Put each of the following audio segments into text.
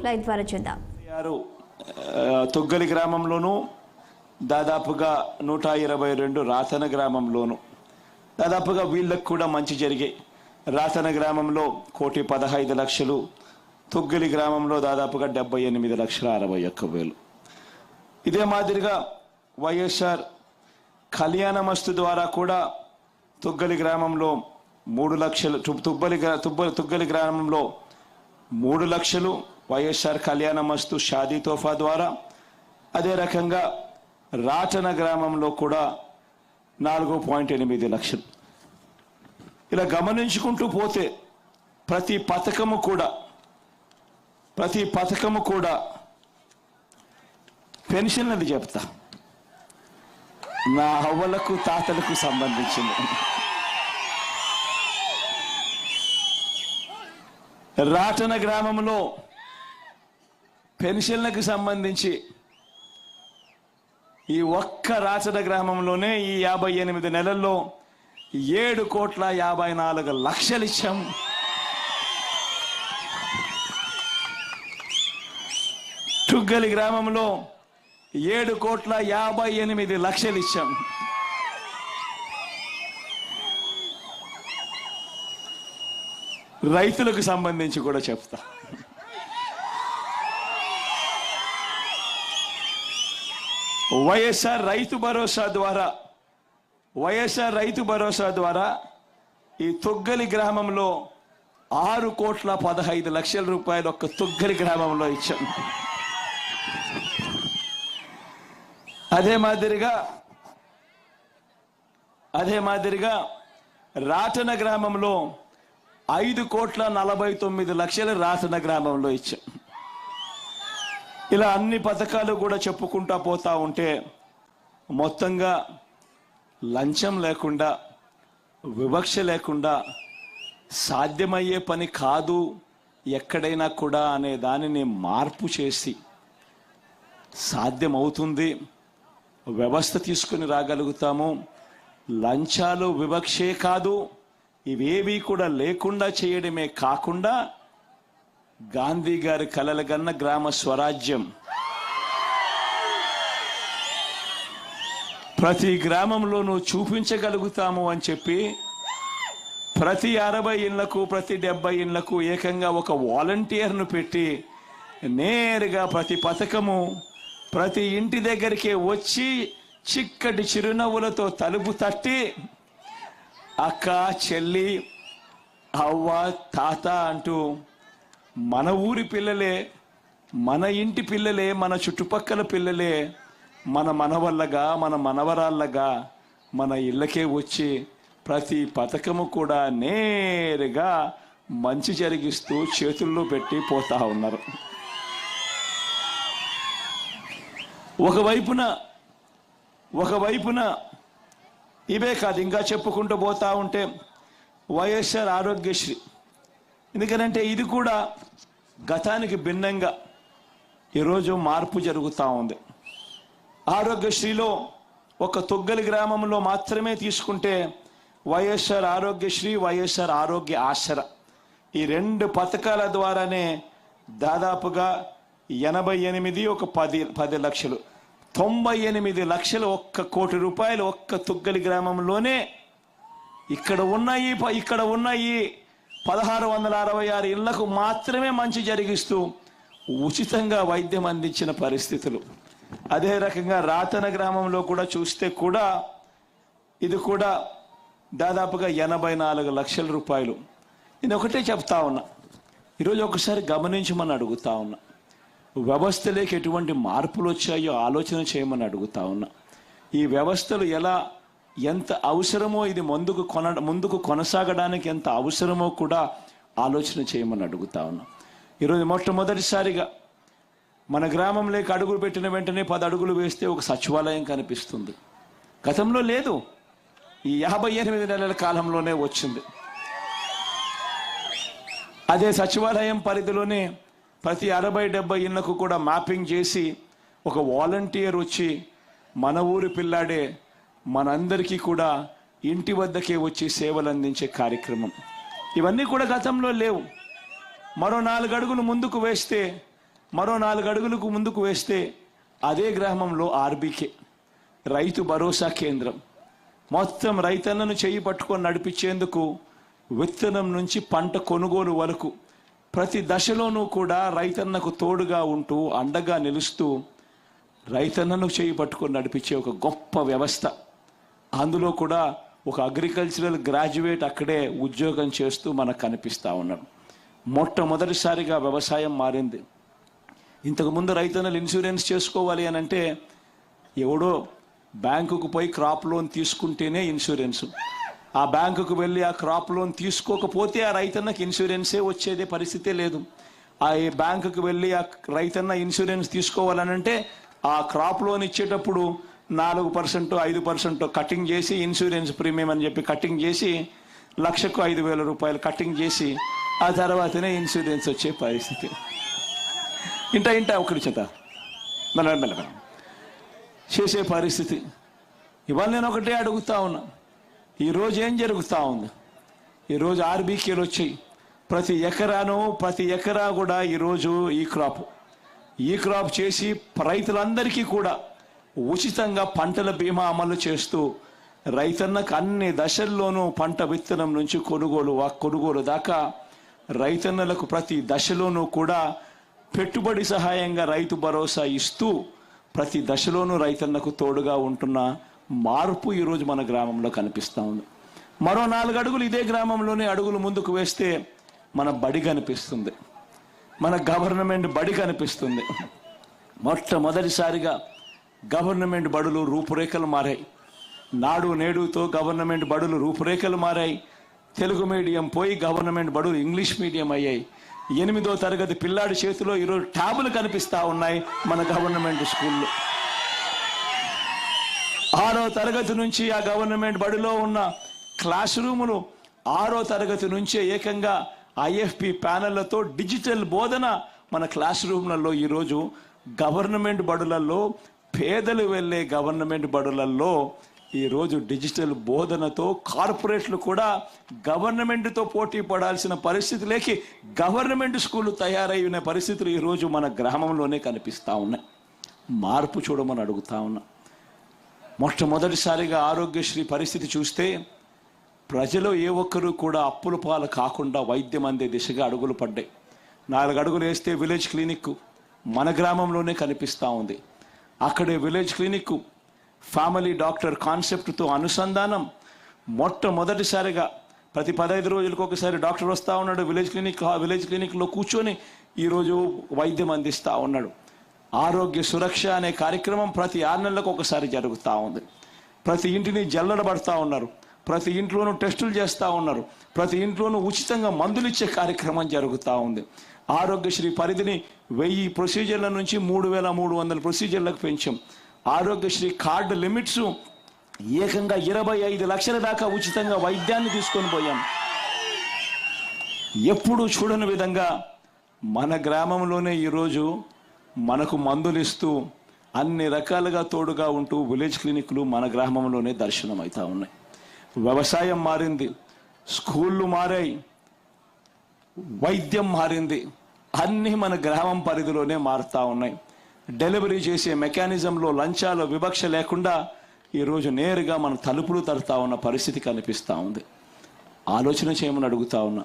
Live ద్వారా చూద్దాం. తొగ్గలి గ్రామంలోను దాదాపుగా 122 రాతన గ్రామంలోను దాదాపుగా వీళ్ళకు కూడా మంచి జరిగే. రాతన గ్రామంలో 1,15,00,000, తొగ్గలి గ్రామంలో దాదాపుగా 78,61,000. ఇదే మాదిరిగా వైఎస్ఆర్ కళ్యాణమస్తు ద్వారా కూడా తొగ్గలి గ్రామంలో 3 లక్షలు, తొగ్గలి గ్రామంలో 3 లక్షలు వైఎస్ఆర్ కళ్యాణమస్తు షాదీ తోఫా ద్వారా. అదే రకంగా రాటన గ్రామంలో కూడా 4.8 లక్షలు. ఇలా గమనించుకుంటూ పోతే ప్రతి పథకము కూడా పెన్షన్ అది చెప్తా నా అవ్వలకు తాతలకు సంబంధించింది. రాటన గ్రామంలో పెన్షన్లకు సంబంధించి ఈ ఒక్క రాటన గ్రామంలోనే ఈ 58 నెలల్లో 7,54,00,000 ఇచ్చాం. తుగ్గలి గ్రామంలో 7,58,00,000 ఇచ్చాం. రైతులకు సంబంధించి కూడా చెప్తా. వైఎస్ఆర్ రైతు భరోసా ద్వారా ఈ తొగ్గలి గ్రామంలో 6,15,00,000 రూపాయలు ఒక్క తొగ్గలి గ్రామంలో ఇచ్చాం. అదే మాదిరిగా రాటన గ్రామంలో 5,49,00,000 రాటన గ్రామంలో ఇచ్చాం. ఇలా అన్ని పథకాలు కూడా చెప్పుకుంటా పోతా ఉంటే మొత్తంగా లంచం లేకుండా, వివక్ష లేకుండా సాధ్యమయ్యే పని కాదు ఎక్కడైనా కూడా అనే దానిని మార్పు చేసి సాధ్యమవుతుంది. వ్యవస్థ తీసుకుని రాగలుగుతాము. లంచాలు, వివక్షే కాదు, ఇవేవి కూడా లేకుండా చేయడమే కాకుండా గాంధీ గారి కలలుగన్న గ్రామ స్వరాజ్యం ప్రతి గ్రామంలోనూ చూపించగలుగుతాము అని చెప్పి ప్రతి 60 ఇళ్లకు, ప్రతి 70 ఇళ్లకు ఏకంగా ఒక వాలంటీర్ను పెట్టి నేరుగా ప్రతి పథకము ప్రతి ఇంటి దగ్గరికి వచ్చి చిక్కటి చిరునవ్వులతో తలుపు తట్టి అక్క, చెల్లి, అవ్వ, తాత అంటూ మన ఊరి పిల్లలే, మన ఇంటి పిల్లలే, మన చుట్టుపక్కల పిల్లలే మన మనవళ్ళగా, మన మనవరాళ్ళగా మన ఇళ్ళకే వచ్చి ప్రతి పథకము కూడా నేరుగా మంచి జరిగిస్తూ చేతుల్లో పెట్టి పోతా ఉన్నారు. ఒకవైపున ఇవే కాదు, ఇంకా చెప్పుకుంటూ పోతా ఉంటే వైఎస్ఆర్ ఆరోగ్యశ్రీ. ఎందుకంటే ఇది కూడా గతానికి భిన్నంగా ఈరోజు మార్పు జరుగుతూ ఉంది. ఆరోగ్యశ్రీలో ఒక తొగ్గలి గ్రామంలో మాత్రమే తీసుకుంటే వైఎస్ఆర్ ఆరోగ్యశ్రీ, వైఎస్ఆర్ ఆరోగ్య ఆసరా, ఈ 2 పథకాల ద్వారానే దాదాపుగా 88, ఒక 10 లక్షలు, 98 లక్షలు, 1 కోటి రూపాయలు ఒక్క తొగ్గలి గ్రామంలోనే ఇక్కడ ఉన్నాయి 1,666 ఇళ్లకు మాత్రమే మంచి జరిగిస్తూ ఉచితంగా వైద్యం అందించిన పరిస్థితులు. అదే రకంగా రాతన గ్రామంలో కూడా చూస్తే కూడా ఇది కూడా దాదాపుగా 84 లక్షల రూపాయలు. నేను ఒకటే చెప్తా ఉన్నా, ఈరోజు ఒకసారి గమనించమని అడుగుతా ఉన్నా. వ్యవస్థలోకి ఎటువంటి మార్పులు వచ్చాయో ఆలోచన చేయమని అడుగుతా ఉన్నా. ఈ వ్యవస్థలు ఎంత అవసరమో, ఇది ముందుకు కొనసాగడానికి ఎంత అవసరమో కూడా ఆలోచన చేయమని అడుగుతా ఉన్నా. ఈరోజు మొట్టమొదటిసారిగా మన గ్రామంలోకి అడుగులు పెట్టిన వెంటనే 10 అడుగులు వేస్తే ఒక సచివాలయం కనిపిస్తుంది. గతంలో లేదు, ఈ 58 నెలల కాలంలోనే వచ్చింది. అదే సచివాలయం పరిధిలోనే ప్రతి 60-70 ఇళ్లకు కూడా మ్యాపింగ్ చేసి ఒక వాలంటీర్ వచ్చి మన ఊరి పిల్లాడే మనందరికీ కూడా ఇంటి వద్దకే వచ్చి సేవలు అందించే కార్యక్రమం. ఇవన్నీ కూడా గతంలో లేవు. మరో 4 అడుగులు ముందుకు వేస్తే మరో 4 అడుగులకు ముందుకు వేస్తే అదే గ్రామంలో ఆర్బీకే రైతు భరోసా కేంద్రం. మొత్తం రైతన్నను చేయి పట్టుకొని నడిపించేందుకు విత్తనం నుంచి పంట కొనుగోలు వరకు ప్రతి దశలోనూ కూడా రైతన్నకు తోడుగా ఉంటూ అండగా నిలుస్తూ రైతన్నను చేయి పట్టుకొని నడిపించే ఒక గొప్ప వ్యవస్థ. అందులో కూడా ఒక అగ్రికల్చరల్ గ్రాడ్యుయేట్ అక్కడే ఉద్యోగం చేస్తూ మనకు కనిపిస్తూ ఉన్నాడు. మొట్టమొదటిసారిగా వ్యవసాయం మారింది. ఇంతకుముందు రైతన్నలు ఇన్సూరెన్స్ చేసుకోవాలి అని అంటే ఎవడో బ్యాంకుకు పోయి క్రాప్ లోన్ తీసుకుంటేనే ఇన్సూరెన్సు. ఆ బ్యాంకుకు వెళ్ళి ఆ క్రాప్ లోన్ తీసుకోకపోతే ఆ రైతన్నకి ఇన్సూరెన్సే వచ్చేదే పరిస్థితే లేదు. ఆ బ్యాంకుకు వెళ్ళి ఆ రైతన్న ఇన్సూరెన్స్ తీసుకోవాలనంటే ఆ క్రాప్ లోన్ ఇచ్చేటప్పుడు 4% 5% కటింగ్ చేసి ఇన్సూరెన్స్ ప్రీమియం అని చెప్పి కటింగ్ చేసి లక్షకు 5,000 రూపాయలు కటింగ్ చేసి ఆ తర్వాతనే ఇన్సూరెన్స్ వచ్చే పరిస్థితి. ఇంట ఒకరి చేత మెల్ల చేసే పరిస్థితి. ఇవాళ నేను ఒకటే అడుగుతా ఉన్నా, ఈరోజు ఏం జరుగుతూ ఉంది? ఈరోజు ఆర్బీకేలు వచ్చాయి. ప్రతి ఎకరా కూడా ఈరోజు ఈ క్రాప్ చేసి రైతులందరికీ కూడా ఉచితంగా పంటల బీమా అమలు చేస్తూ రైతన్నకు అన్ని దశల్లోనూ పంట విత్తనం నుంచి కొనుగోలు దాకా రైతన్నలకు ప్రతి దశలోనూ కూడా పెట్టుబడి సహాయంగా రైతు భరోసా ఇస్తూ ప్రతి దశలోనూ రైతన్నకు తోడుగా ఉంటున్న మార్పు ఈరోజు మన గ్రామంలో కనిపిస్తూ ఉంది. మరో 4 అడుగులు ఇదే గ్రామంలోనే అడుగులు ముందుకు వేస్తే మన బడి కనిపిస్తుంది, మన గవర్నమెంట్ బడి కనిపిస్తుంది. మొట్టమొదటిసారిగా గవర్నమెంట్ బడులు రూపురేఖలు మారాయి. నాడు నేడుతో గవర్నమెంట్ బడులు రూపురేఖలు మారాయి. తెలుగు మీడియం పోయి గవర్నమెంట్ బడులు ఇంగ్లీష్ మీడియం అయ్యాయి. 8వ తరగతి పిల్లాడి చేతిలో ఈరోజు ట్యాబులు కనిపిస్తూ ఉన్నాయి మన గవర్నమెంట్ స్కూల్లో. 6వ తరగతి నుంచి ఆ గవర్నమెంట్ బడిలో ఉన్న క్లాస్ రూములు 6వ తరగతి నుంచే ఏకంగా ఐఎఫ్పి ప్యానెళ్లతో డిజిటల్ బోధన మన క్లాస్ రూమ్లలో ఈరోజు గవర్నమెంట్ బడులలో, పేదలు వెళ్ళే గవర్నమెంట్ బడులలో ఈరోజు డిజిటల్ బోధనతో కార్పొరేట్లు కూడా గవర్నమెంట్తో పోటీ పడాల్సిన పరిస్థితులకి గవర్నమెంట్ స్కూళ్ళు తయారయ్యే పరిస్థితులు ఈరోజు మన గ్రామంలోనే కనిపిస్తూ ఉన్నాయి. మార్పు చూడమని అడుగుతా ఉన్నా. మొట్టమొదటిసారిగా ఆరోగ్యశ్రీ పరిస్థితి చూస్తే ప్రజలు ఏ ఒక్కరూ కూడా అప్పుల పాలు కాకుండా వైద్యం అందే దిశగా అడుగులు పడ్డాయి. 4 అడుగులు వేస్తే విలేజ్ క్లినిక్ మన గ్రామంలోనే కనిపిస్తూ ఉంది. అక్కడే విలేజ్ క్లినిక్ ఫ్యామిలీ డాక్టర్ కాన్సెప్ట్తో అనుసంధానం. మొట్టమొదటిసారిగా ప్రతి 15 రోజులకు ఒకసారి డాక్టర్ వస్తూ ఉన్నాడు విలేజ్ క్లినిక్లో కూర్చొని ఈరోజు వైద్యం అందిస్తూ ఉన్నాడు. ఆరోగ్య సురక్ష అనే కార్యక్రమం ప్రతి 6 నెలలకు ఒకసారి జరుగుతూ ఉంది. ప్రతి ఇంటిని జల్లడబడతా ఉన్నారు, ప్రతి ఇంట్లోనూ టెస్టులు చేస్తూ ఉన్నారు, ప్రతి ఇంట్లోనూ ఉచితంగా మందులు ఇచ్చే కార్యక్రమం జరుగుతూ ఉంది. ఆరోగ్యశ్రీ పరిధిని 1000 ప్రొసీజర్ల నుంచి 3,300 ప్రొసీజర్లకు పెంచాం. ఆరోగ్యశ్రీ కార్డు లిమిట్స్ ఏకంగా 25 లక్షల దాకా ఉచితంగా వైద్యాన్ని తీసుకొని పోయాం. ఎప్పుడు చూడని విధంగా మన గ్రామంలోనే ఈరోజు మనకు మందులు ఇస్తూ అన్ని రకాలుగా తోడుగా ఉంటూ విలేజ్ క్లినిక్లు మన గ్రామంలోనే దర్శనం అవుతా ఉన్నాయి. వ్యవసాయం మారింది, స్కూళ్ళు మారాయి, వైద్యం మారింది, అన్నీ మన గ్రామం పరిధిలోనే మారుతూ ఉన్నాయి. డెలివరీ చేసే మెకానిజంలో లంచాలు వివక్ష లేకుండా ఈరోజు నేరుగా మన తలుపులు తడుతూ ఉన్న పరిస్థితి కనిపిస్తూ ఉంది. ఆలోచన చేయమని అడుగుతా ఉన్నా.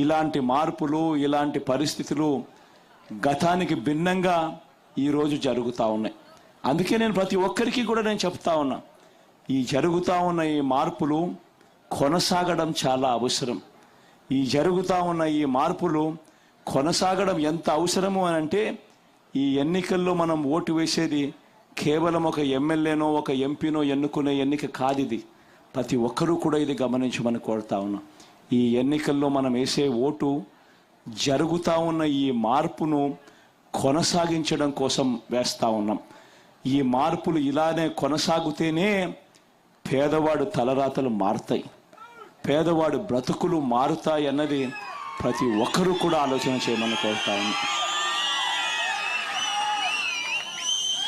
ఇలాంటి మార్పులు, ఇలాంటి పరిస్థితులు గతానికి భిన్నంగా ఈరోజు జరుగుతూ ఉన్నాయి. అందుకే నేను ప్రతి ఒక్కరికి కూడా నేను చెప్తా ఉన్నా, ఈ జరుగుతూ ఉన్న ఈ మార్పులు కొనసాగడం చాలా అవసరం. ఈ జరుగుతూ ఉన్న ఈ మార్పులు కొనసాగడం ఎంత అవసరము అని అంటే, ఈ ఎన్నికల్లో మనం ఓటు వేసేది కేవలం ఒక ఎమ్మెల్యేనో ఒక ఎంపీనో ఎన్నుకునే ఎన్నిక కాదు. ఇది ప్రతి ఒక్కరూ కూడా ఇది గమనించమని కోరుతా ఉన్నా. ఈ ఎన్నికల్లో మనం వేసే ఓటు జరుగుతూ ఉన్న ఈ మార్పును కొనసాగించడం కోసం వేస్తూ ఉన్నాం. ఈ మార్పులు ఇలానే కొనసాగుతేనే పేదవాడు తలరాతలు మారుతాయి, పేదవాడు బ్రతుకులు మారుతాయి అన్నది ప్రతి ఒక్కరూ కూడా ఆలోచన చేయమని కోరుతా ఉన్నాం.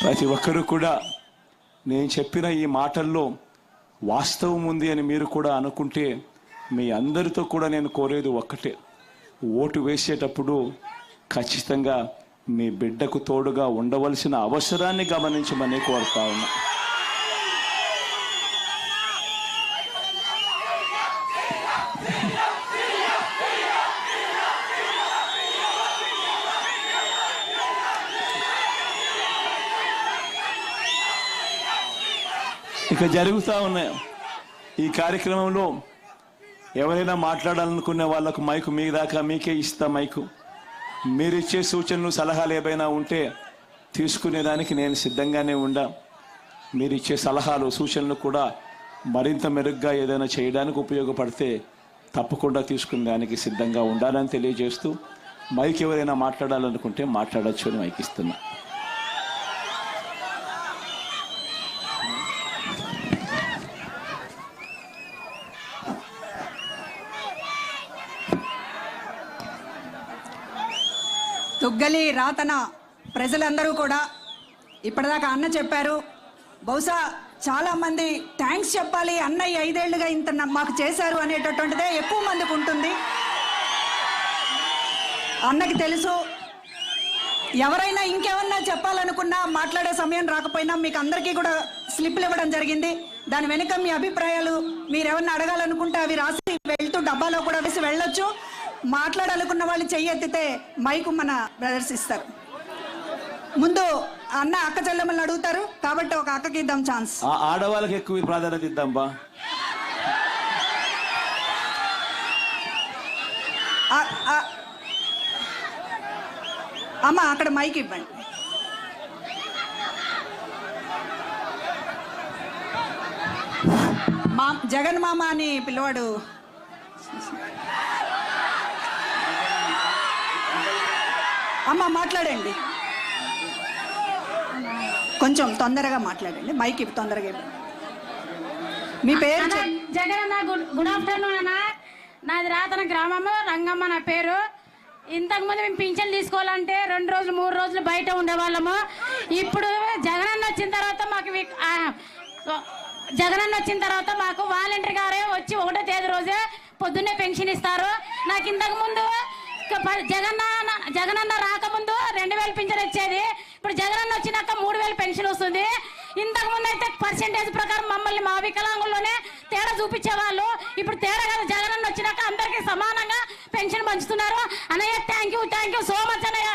ప్రతి ఒక్కరూ కూడా నేను చెప్పిన ఈ మాటల్లో వాస్తవం ఉంది అని మీరు కూడా అనుకుంటే, మీ అందరితో కూడా నేను కోరేది ఒక్కటే, ఓటు వేసేటప్పుడు ఖచ్చితంగా మీ బిడ్డకు తోడుగా ఉండవలసిన అవసరాన్ని గమనించమని కోరుతా ఉన్నా. ఇక జరుగుతూ ఉన్నాయి ఈ కార్యక్రమంలో. ఎవరైనా మాట్లాడాలనుకునే వాళ్ళకు మైకు మీ దాకా మీకే ఇస్తా మైకు. మీరిచ్చే సూచనలు సలహాలు ఏవైనా ఉంటే తీసుకునేదానికి నేను సిద్ధంగానే ఉండా. మీరిచ్చే సలహాలు సూచనలు కూడా మరింత మెరుగ్గా ఏదైనా చేయడానికి ఉపయోగపడితే తప్పకుండా తీసుకునే దానికి సిద్ధంగా ఉండాలని తెలియజేస్తూ, మైక్ ఎవరైనా మాట్లాడాలనుకుంటే మాట్లాడచ్చు అని మైక్ ఇస్తున్నా. తుగ్గలి రాతన ప్రజలందరూ కూడా ఇప్పటిదాకా అన్న చెప్పారు. బహుశా చాలామంది థ్యాంక్స్ చెప్పాలి, అన్నయ్య 5 ఏళ్లుగా ఇంత మాకు చేశారు అనేటటువంటిదే ఎక్కువ మందికి ఉంటుంది. అన్నకి తెలుసు. ఎవరైనా ఇంకేమన్నా చెప్పాలనుకున్నా మాట్లాడే సమయం రాకపోయినా మీకు అందరికీ కూడా స్లిప్లు ఇవ్వడం జరిగింది. దాని వెనుక మీ అభిప్రాయాలు మీరేమన్నా అడగాలనుకుంటే అవి రాసి వెళ్తూ డబ్బాలో కూడా వేసి వెళ్ళొచ్చు. మాట్లాడాలనుకున్న వాళ్ళు చెయ్యెత్తితే మైకు మన బ్రదర్స్ ఇస్తారు. ముందు అన్న అక్క చెల్లెమ్మల్ని అడుగుతారు కాబట్టి ఒక అక్కకి ఇద్దాం ఛాన్స్. ఆడవాళ్ళకి ఎక్కువ ప్రాధాన్యత ఇద్దాం బా. అమ్మ అక్కడ మైక్ ఇవ్వండి. జగన్ మామ అని పిల్లవాడు అమ్మ మాట్లాడండి, కొంచెం తొందరగా మాట్లాడండి, మైక్ తొందరగా ఇవ్వండి. మీ పేరు? జగన్ అన్న. గుడ్ ఆఫ్టర్నూన్ అన్న. నాది రాతన గ్రామము, రంగమ్మ నా పేరు. ఇంతకుముందు మేము పింఛన్ తీసుకోవాలంటే 2 రోజులు 3 రోజులు బయట ఉండేవాళ్ళము. ఇప్పుడు జగనన్న వచ్చిన తర్వాత మాకు వాలంటీర్ గారే వచ్చి 1వ తేదీ రోజే పొద్దున్నే పెన్షన్ ఇస్తారు. నాకు ఇంతకు ముందు జగనన్న రాకముందు 2000 పింఛన్ వచ్చేది. ఇప్పుడు జగనన్న వచ్చినాక 3000 పెన్షన్ వస్తుంది. ఇంతకు ముందు అయితే పర్సెంటేజ్ ప్రకారం మమ్మల్ని మా వికలాంగుల్లోనే తేడా చూపించేవాళ్ళు. ఇప్పుడు తేడా కదా, జగనన్న వచ్చినాక అందరికీ సమానంగా పెన్షన్ పంచుతున్నారు. అన్నయ్య థ్యాంక్ యూ సో మచ్ అన్నయ్య.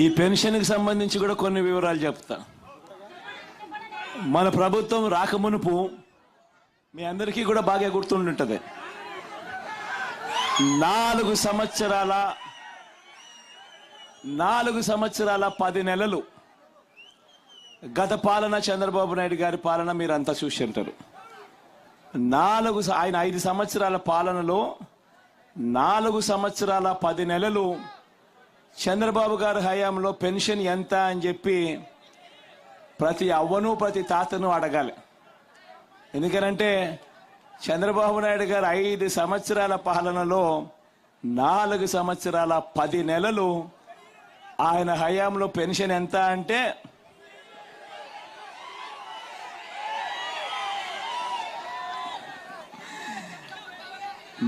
ఈ పెన్షన్కి సంబంధించి కూడా కొన్ని వివరాలు చెప్తా. మన ప్రభుత్వం రాకమునుపు మీ అందరికీ కూడా బాగా గుర్తుండుంటది, 4 సంవత్సరాల 10 నెలలు గత పాలన, చంద్రబాబు నాయుడు గారి పాలన మీరంతా చూసి ఉంటారు. ఆయన 5 సంవత్సరాల పాలనలో 4 సంవత్సరాల 10 నెలలు చంద్రబాబు గారి హయాంలో పెన్షన్ ఎంత అని చెప్పి ప్రతి అవ్వను ప్రతి తాతను అడగాలి. ఎందుకనంటే చంద్రబాబు నాయుడు గారు 5 సంవత్సరాల పాలనలో 4 సంవత్సరాల 10 నెలలు ఆయన హయాంలో పెన్షన్ ఎంత అంటే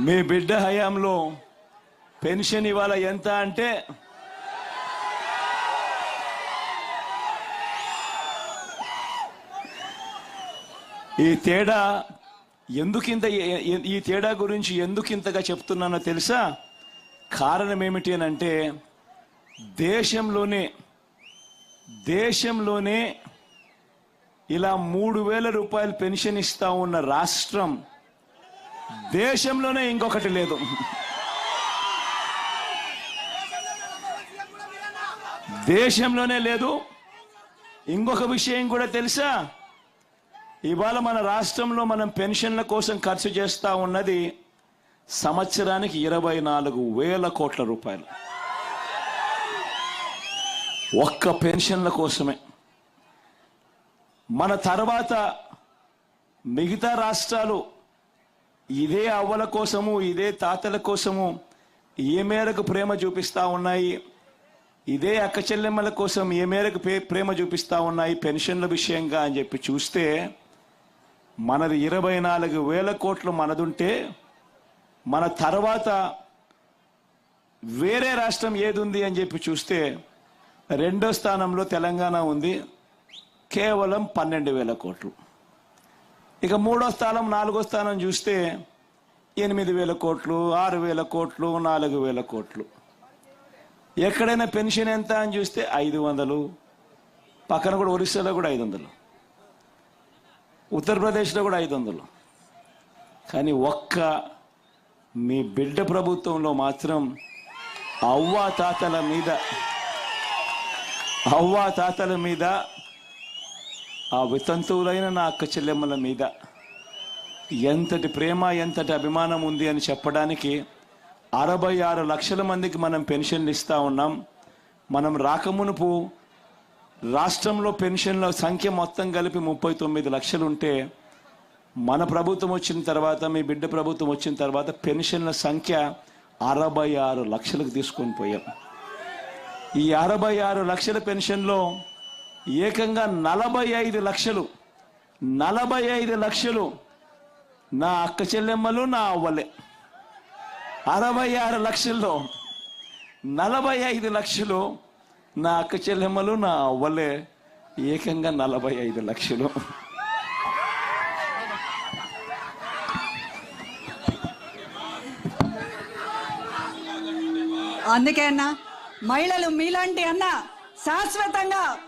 మీ బిడ్డ హయాంలో పెన్షన్ ఇవాళ ఎంత అంటే ఈ తేడా గురించి ఎందుకింతగా చెప్తున్నానో తెలుసా? కారణం ఏమిటి అని అంటే దేశంలోనే ఇలా 3000 రూపాయలు పెన్షన్ ఇస్తా ఉన్న రాష్ట్రం దేశంలోనే ఇంకొకటి లేదు. దేశంలోనే లేదు. ఇంకొక విషయం కూడా తెలుసా? ఇవాళ మన రాష్ట్రంలో మనం పెన్షన్ల కోసం ఖర్చు చేస్తా ఉన్నది సంవత్సరానికి 24,000 కోట్ల రూపాయలు ఒక్క పెన్షన్ల కోసమే. మన తర్వాత మిగతా రాష్ట్రాలు ఇదే అవ్వల కోసము, ఇదే తాతల కోసము ఏ మేరకు ప్రేమ చూపిస్తా ఉన్నాయి, ఇదే అక్క చెల్లెమ్మల కోసం ఏ మేరకు ప్రేమ చూపిస్తా ఉన్నాయి పెన్షన్ల విషయంగా అని చెప్పి చూస్తే మనది 24,000 కోట్లు మనదుంటే మన తర్వాత వేరే రాష్ట్రం ఏది ఉంది అని చెప్పి చూస్తే రెండో స్థానంలో తెలంగాణ ఉంది, కేవలం 12,000 కోట్లు. ఇక మూడో స్థానం, నాలుగో స్థానం చూస్తే 8,000 కోట్లు, 6,000 కోట్లు, 4,000 కోట్లు. ఎక్కడైనా పెన్షన్ ఎంత అని చూస్తే 500, పక్కన కూడా ఒరిస్సాలో కూడా 500, ఉత్తరప్రదేశ్లో కూడా 500. కానీ ఒక్క మీ బిడ్డ ప్రభుత్వంలో మాత్రం అవ్వాతాతల మీద ఆ వితంతువులైన నా అక్క చెల్లెమ్మల మీద ఎంతటి ప్రేమ, ఎంతటి అభిమానం ఉంది అని చెప్పడానికి 66 లక్షల మందికి మనం పెన్షన్లు ఇస్తా ఉన్నాం. మనం రాకమునుపు రాష్ట్రంలో పెన్షన్ల సంఖ్య మొత్తం కలిపి 39 లక్షలు ఉంటే, మన ప్రభుత్వం వచ్చిన తర్వాత, మీ బిడ్డ ప్రభుత్వం వచ్చిన తర్వాత పెన్షన్ల సంఖ్య 66 లక్షలకు తీసుకొని పోయాం. ఈ 66 లక్షల పెన్షన్లో ఏకంగా 45 లక్షలు నా అక్క చెల్లెమ్మలు, నా అవ్వలే. 66 లక్షల్లో 45 లక్షలు నా అక్క చెల్లెమ్మలు, నా అవ్వలే. ఏకంగా 45 లక్షలు. అందుకే అన్న, మహిళలు మీలాంటి అన్న శాశ్వతంగా